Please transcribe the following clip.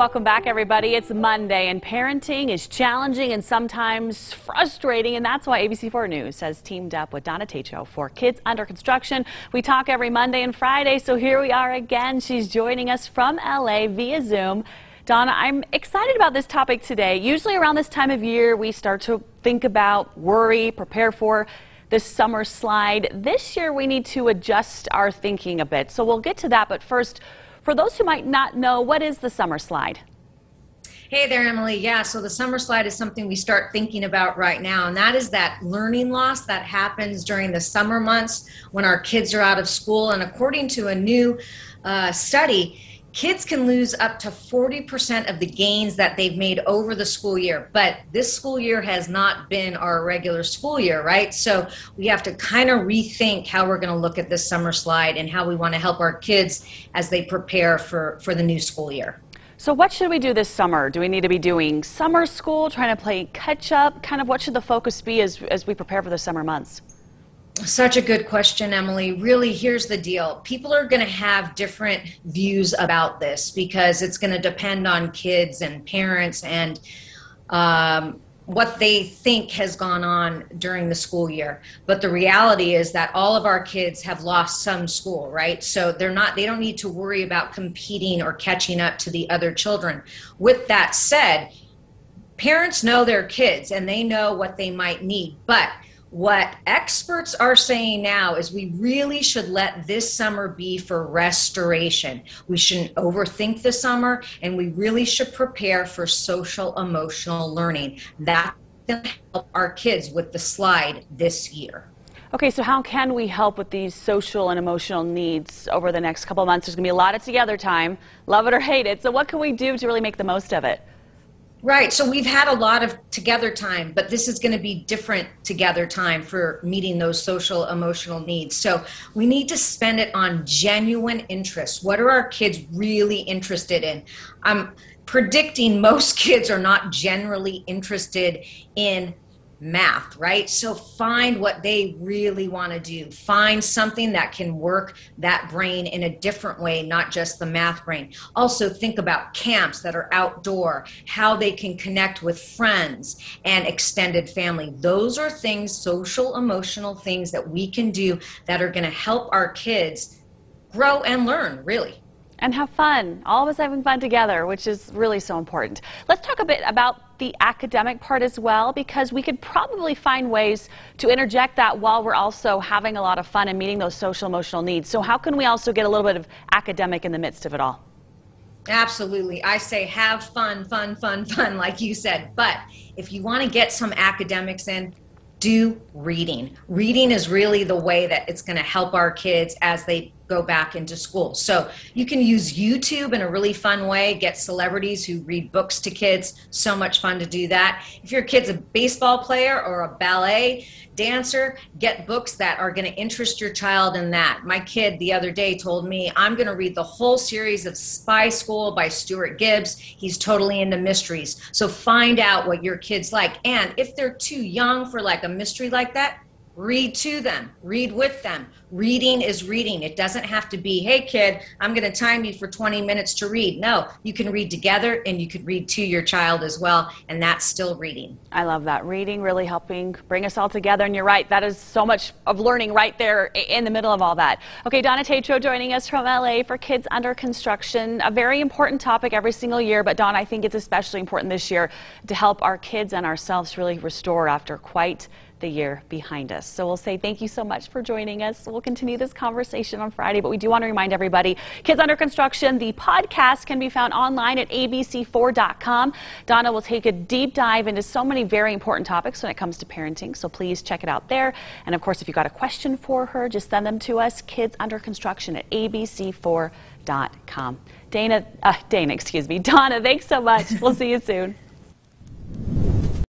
Welcome back, everybody. It's Monday, and parenting is challenging and sometimes frustrating, and that's why ABC4 News has teamed up with Donna Tatro for Kids Under Construction. We talk every Monday and Friday, so here we are again. She's joining us from LA via Zoom. Donna, I'm excited about this topic today. Usually around this time of year, we start to think about, worry, prepare for the summer slide. This year, we need to adjust our thinking a bit, so we'll get to that, but first, for those who might not know, what is the summer slide? Hey there, Emily. Yeah, so the summer slide is something we start thinking about right now, and that is that learning loss that happens during the summer months when our kids are out of school. And according to a new study, kids can lose up to 40% of the gains that they've made over the school year. But this school year has not been our regular school year, right? So we have to kind of rethink how we're going to look at this summer slide and how we want to help our kids as they prepare for the new school year. So what should we do this summer? Do we need to be doing summer school, trying to play catch up? Kind of what should the focus be as we prepare for the summer months? Such a good question, Emily. Really, here's the deal. People are going to have different views about this because it's going to depend on kids and parents and what they think has gone on during the school year. But the reality is that all of our kids have lost some school, right? So they don't need to worry about competing or catching up to the other children. With that said, parents know their kids and they know what they might need. But what experts are saying now is we really should let this summer be for restoration. We shouldn't overthink the summer, and we really should prepare for social emotional learning. That's going to help our kids with the slide this year. Okay, so how can we help with these social and emotional needs over the next couple of months? There's going to be a lot of together time, love it or hate it. So what can we do to really make the most of it? Right. So we've had a lot of together time, but this is going to be different together time for meeting those social emotional needs. So we need to spend it on genuine interests. What are our kids really interested in? I'm predicting most kids are not generally interested in math, right? So find what they really want to do. Find something that can work that brain in a different way, not just the math brain. Also think about camps that are outdoor, how they can connect with friends and extended family. Those are things, social, emotional things that we can do that are going to help our kids grow and learn, really. And have fun, all of us having fun together, which is really so important. Let's talk a bit about the academic part as well, because we could probably find ways to interject that while we're also having a lot of fun and meeting those social emotional needs. So how can we also get a little bit of academic in the midst of it all? Absolutely. I say have fun, fun, fun, fun, like you said. But if you want to get some academics in, do reading. Reading is really the way that it's going to help our kids as they go back into school. So you can use YouTube in a really fun way, get celebrities who read books to kids. So much fun to do that. If your kid's a baseball player or a ballet dancer, get books that are going to interest your child in that. My kid the other day told me, I'm going to read the whole series of Spy School by Stuart Gibbs. He's totally into mysteries. So find out what your kids like. And if they're too young for like a mystery like that, read to them, read with them. Reading is reading. It doesn't have to be, hey kid, I'm going to time you for 20 minutes to read. No, you can read together and you can read to your child as well, and that's still reading. I love that. Reading really helping bring us all together, and you're right, that is so much of learning right there in the middle of all that. Okay, Donna Tatro joining us from LA for Kids Under Construction. A very important topic every single year, but Donna, I think it's especially important this year to help our kids and ourselves really restore after quite the year behind us. So we'll say thank you so much for joining us. We'll continue this conversation on Friday, but we do want to remind everybody, Kids Under Construction, the podcast can be found online at abc4.com. Donna will take a deep dive into so many very important topics when it comes to parenting, so please check it out there. And of course, if you've got a question for her, just send them to us, Kids Under Construction at abc4.com. Donna, thanks so much. We'll see you soon.